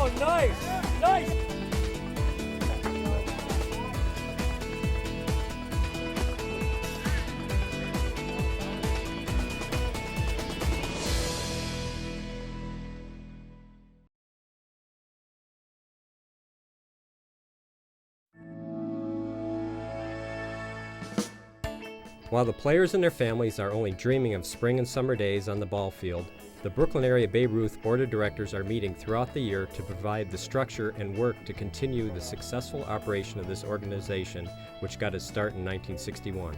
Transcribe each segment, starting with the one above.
Oh, nice! Nice! While the players and their families are only dreaming of spring and summer days on the ball field, the Brooklyn Area Babe Ruth Board of Directors are meeting throughout the year to provide the structure and work to continue the successful operation of this organization, which got its start in 1961.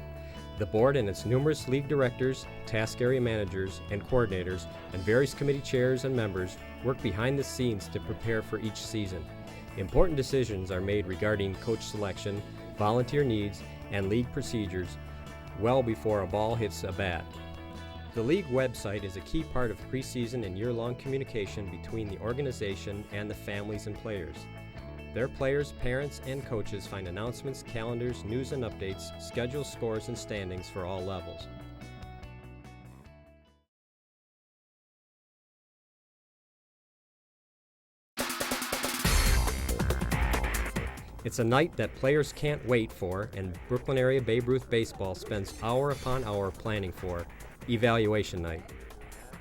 The board and its numerous league directors, task area managers, and coordinators, and various committee chairs and members work behind the scenes to prepare for each season. Important decisions are made regarding coach selection, volunteer needs, and league procedures well before a ball hits a bat. The league website is a key part of preseason and year-long communication between the organization and the families and players. Their players, parents, and coaches find announcements, calendars, news and updates, schedules, scores, and standings for all levels. It's a night that players can't wait for, and Brooklyn Area Babe Ruth Baseball spends hour upon hour planning for evaluation night.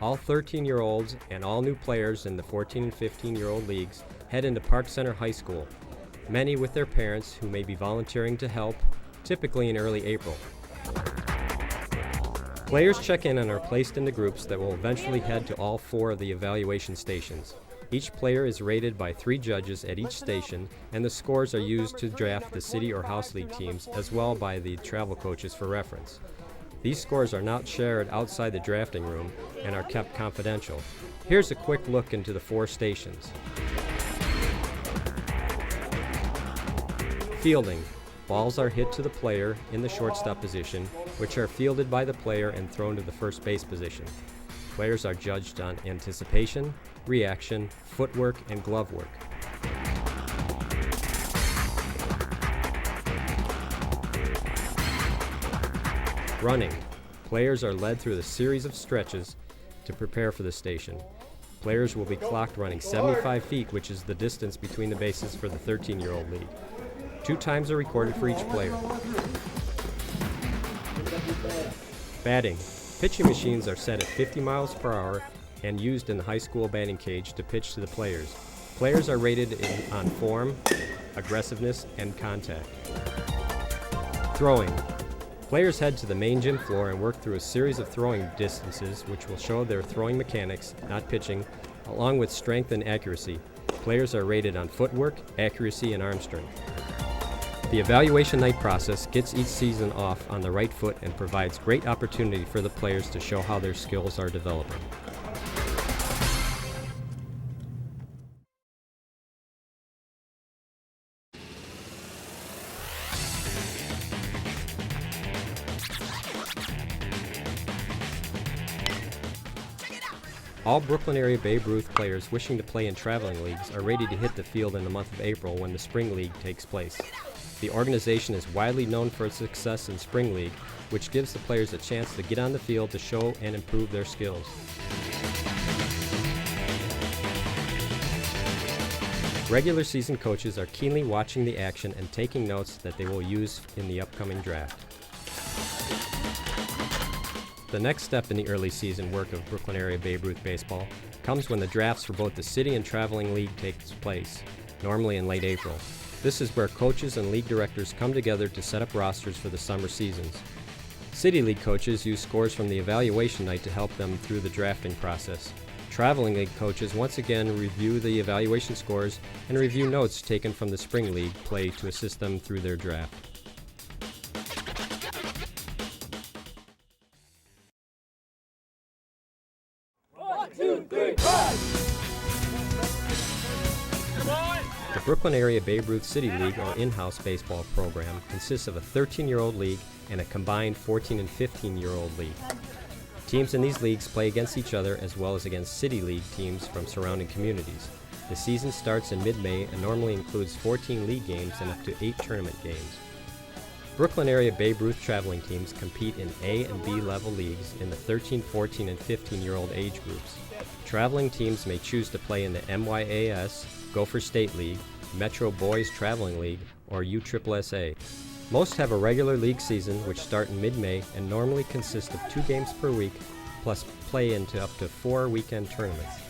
All 13-year-olds and all new players in the 14 and 15-year-old leagues head into Park Center High School, many with their parents who may be volunteering to help, typically in early April. Players check in and are placed into groups that will eventually head to all 4 of the evaluation stations. Each player is rated by 3 judges at each station, and the scores are used to draft the city or house league teams, as well by the travel coaches for reference. These scores are not shared outside the drafting room and are kept confidential. Here's a quick look into the 4 stations. Fielding. Balls are hit to the player in the shortstop position, which are fielded by the player and thrown to the first base position. Players are judged on anticipation, reaction, footwork, and glove work. Running. Players are led through a series of stretches to prepare for the station. Players will be clocked running 75 feet, which is the distance between the bases for the 13-year-old league. 2 times are recorded for each player. Batting. Pitching machines are set at 50 miles per hour and used in the high school batting cage to pitch to the players. Players are rated on form, aggressiveness, and contact. Throwing. Players head to the main gym floor and work through a series of throwing distances which will show their throwing mechanics, not pitching, along with strength and accuracy. Players are rated on footwork, accuracy, and arm strength. The evaluation night process gets each season off on the right foot and provides great opportunity for the players to show how their skills are developing. All Brooklyn Area Babe Ruth players wishing to play in traveling leagues are ready to hit the field in the month of April when the Spring League takes place. The organization is widely known for its success in Spring League, which gives the players a chance to get on the field to show and improve their skills. Regular season coaches are keenly watching the action and taking notes that they will use in the upcoming draft. The next step in the early season work of Brooklyn Area Babe Ruth Baseball comes when the drafts for both the city and traveling league takes place, normally in late April. This is where coaches and league directors come together to set up rosters for the summer seasons. City league coaches use scores from the evaluation night to help them through the drafting process. Traveling league coaches once again review the evaluation scores and review notes taken from the Spring League play to assist them through their draft. The Brooklyn Area Babe Ruth City League, or in-house baseball program, consists of a 13-year-old league and a combined 14 and 15-year-old league. Teams in these leagues play against each other as well as against City League teams from surrounding communities. The season starts in mid-May and normally includes 14 league games and up to 8 tournament games. Brooklyn Area Babe Ruth traveling teams compete in A and B level leagues in the 13, 14, and 15-year-old age groups. Traveling teams may choose to play in the MYAS, Gopher State League, Metro Boys Traveling League, or USSSA. Most have a regular league season which start in mid-May and normally consist of 2 games per week plus play into up to 4 weekend tournaments.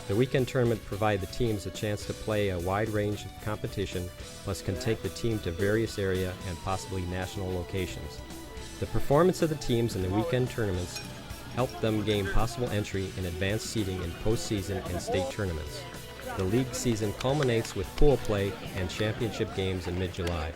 The weekend tournament provide the teams a chance to play a wide range of competition, plus can take the team to various area and possibly national locations. The performance of the teams in the weekend tournaments help them gain possible entry in advanced seeding in postseason and state tournaments. The league season culminates with pool play and championship games in mid-July.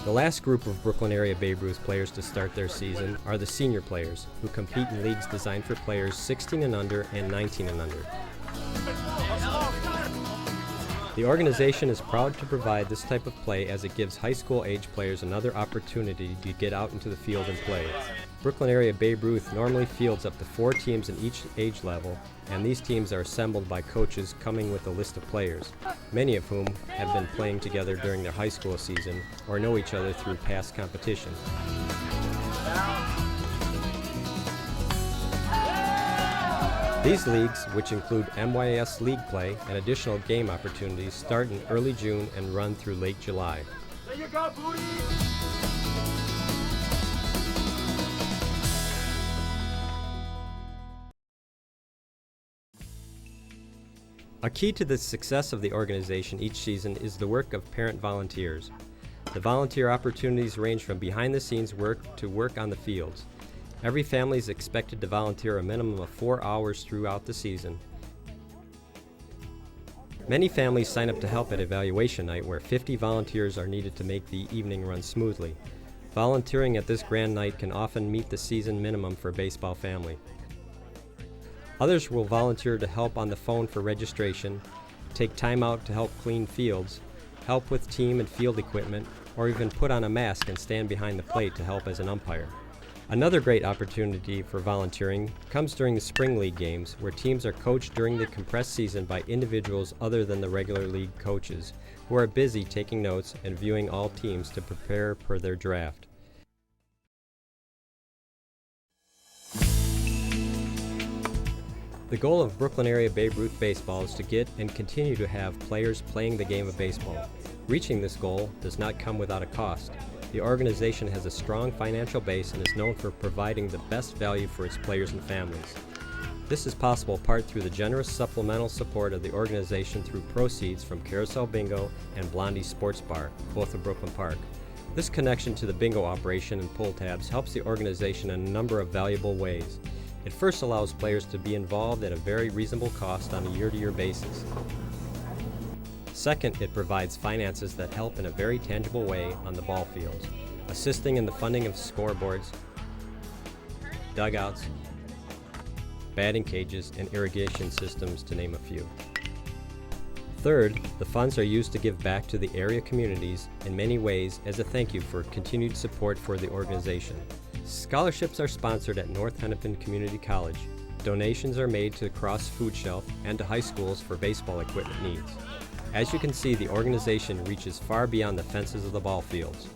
The last group of Brooklyn area Babe Ruth players to start their season are the senior players, who compete in leagues designed for players 16 and under and 19 and under. The organization is proud to provide this type of play as it gives high school age players another opportunity to get out into the field and play. Brooklyn area Babe Ruth normally fields up to 4 teams in each age level, and these teams are assembled by coaches coming with a list of players, many of whom have been playing together during their high school season or know each other through past competition. These leagues, which include MYS league play and additional game opportunities, start in early June and run through late July. There you go, booty! A key to the success of the organization each season is the work of parent volunteers. The volunteer opportunities range from behind-the-scenes work to work on the fields. Every family is expected to volunteer a minimum of 4 hours throughout the season. Many families sign up to help at evaluation night, where 50 volunteers are needed to make the evening run smoothly. Volunteering at this grand night can often meet the season minimum for a baseball family. Others will volunteer to help on the phone for registration, take time out to help clean fields, help with team and field equipment, or even put on a mask and stand behind the plate to help as an umpire. Another great opportunity for volunteering comes during the spring league games, where teams are coached during the compressed season by individuals other than the regular league coaches, who are busy taking notes and viewing all teams to prepare for their draft. The goal of Brooklyn area Babe Ruth baseball is to get and continue to have players playing the game of baseball. Reaching this goal does not come without a cost. The organization has a strong financial base and is known for providing the best value for its players and families. This is possible part through the generous supplemental support of the organization through proceeds from Carousel Bingo and Blondie's Sports Bar, both of Brooklyn Park. This connection to the bingo operation and pull tabs helps the organization in a number of valuable ways. It first allows players to be involved at a very reasonable cost on a year-to-year basis. Second, it provides finances that help in a very tangible way on the ball fields, assisting in the funding of scoreboards, dugouts, batting cages, and irrigation systems, to name a few. Third, the funds are used to give back to the area communities in many ways as a thank you for continued support for the organization. Scholarships are sponsored at North Hennepin Community College. Donations are made to the Cross Food Shelf and to high schools for baseball equipment needs. As you can see, the organization reaches far beyond the fences of the ball fields.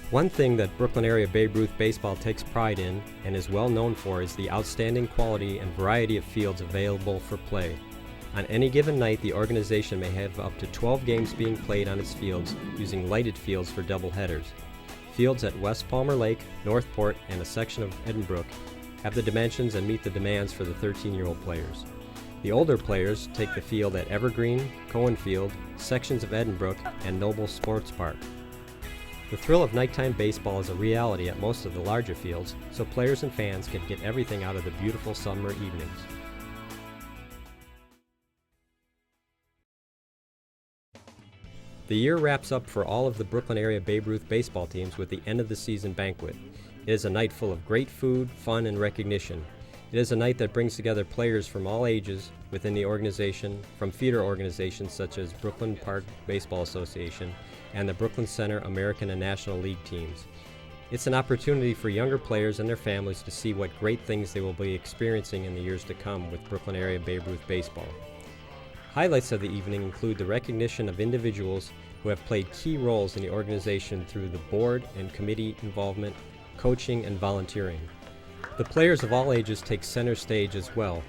One thing that Brooklyn area Babe Ruth baseball takes pride in and is well known for is the outstanding quality and variety of fields available for play. On any given night, the organization may have up to 12 games being played on its fields using lighted fields for doubleheaders. Fields at West Palmer Lake, Northport, and a section of Edinbrook have the dimensions and meet the demands for the 13-year-old players. The older players take the field at Evergreen, Cohen Field, sections of Edinbrook, and Noble Sports Park. The thrill of nighttime baseball is a reality at most of the larger fields, so players and fans can get everything out of the beautiful summer evenings. The year wraps up for all of the Brooklyn area Babe Ruth baseball teams with the end of the season banquet. It is a night full of great food, fun, and recognition. It is a night that brings together players from all ages within the organization, from feeder organizations such as Brooklyn Park Baseball Association and the Brooklyn Center American and National League teams. It's an opportunity for younger players and their families to see what great things they will be experiencing in the years to come with Brooklyn area Babe Ruth baseball. Highlights of the evening include the recognition of individuals who have played key roles in the organization through the board and committee involvement, coaching, and volunteering. The players of all ages take center stage as well,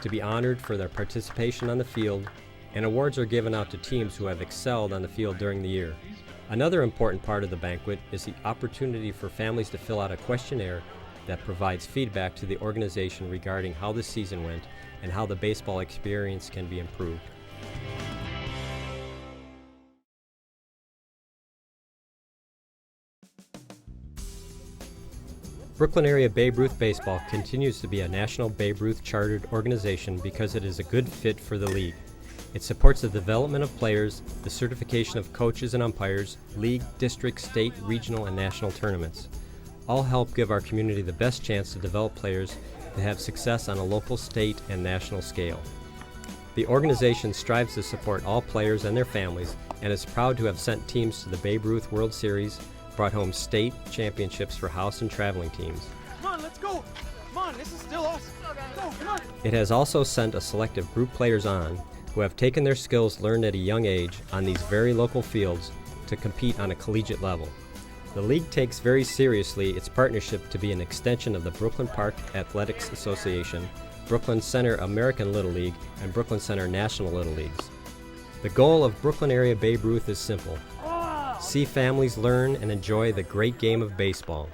to be honored for their participation on the field, and awards are given out to teams who have excelled on the field during the year. Another important part of the banquet is the opportunity for families to fill out a questionnaire that provides feedback to the organization regarding how the season went and how the baseball experience can be improved. Brooklyn area Babe Ruth baseball continues to be a national Babe Ruth chartered organization because it is a good fit for the league. It supports the development of players, the certification of coaches and umpires, league, district, state, regional, and national tournaments. All help give our community the best chance to develop players that have success on a local, state, and national scale. The organization strives to support all players and their families and is proud to have sent teams to the Babe Ruth World Series, brought home state championships for house and traveling teams. Come on, let's go! Come on, this is still us! Go, come on! It has also sent a selective group players on who have taken their skills learned at a young age on these very local fields to compete on a collegiate level. The league takes very seriously its partnership to be an extension of the Brooklyn Park Athletics Association, Brooklyn Center American Little League, and Brooklyn Center National Little Leagues. The goal of Brooklyn area Babe Ruth is simple: see families learn and enjoy the great game of baseball.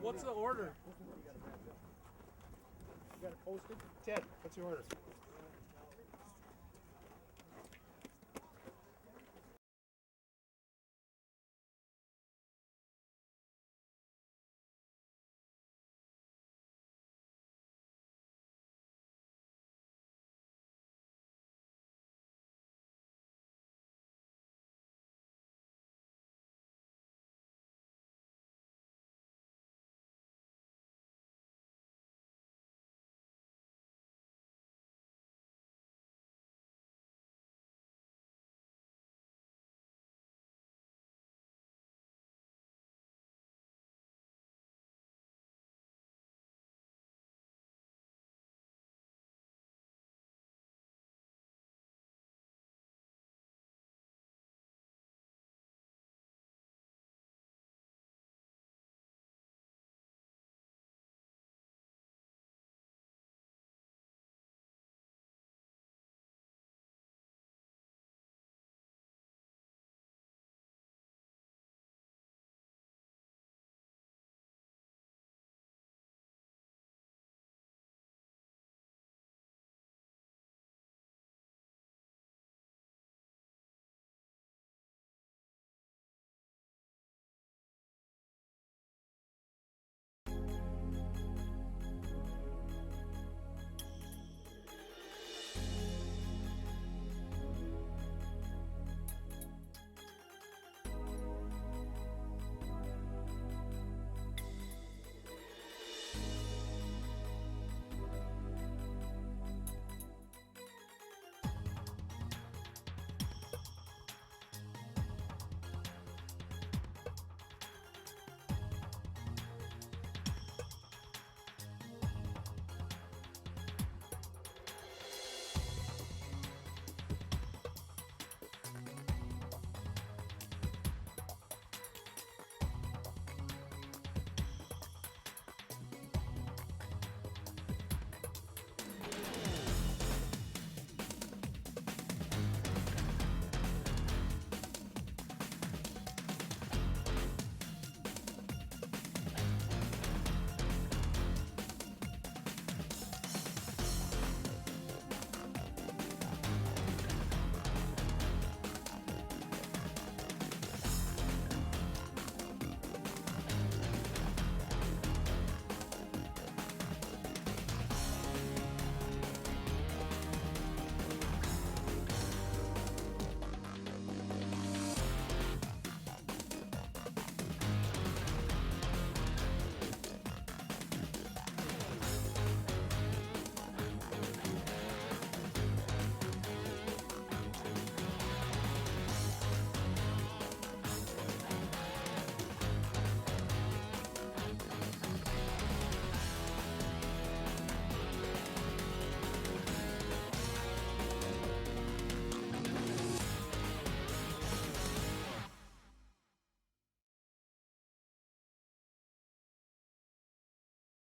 What's the order? You got it posted? Ted, what's your order?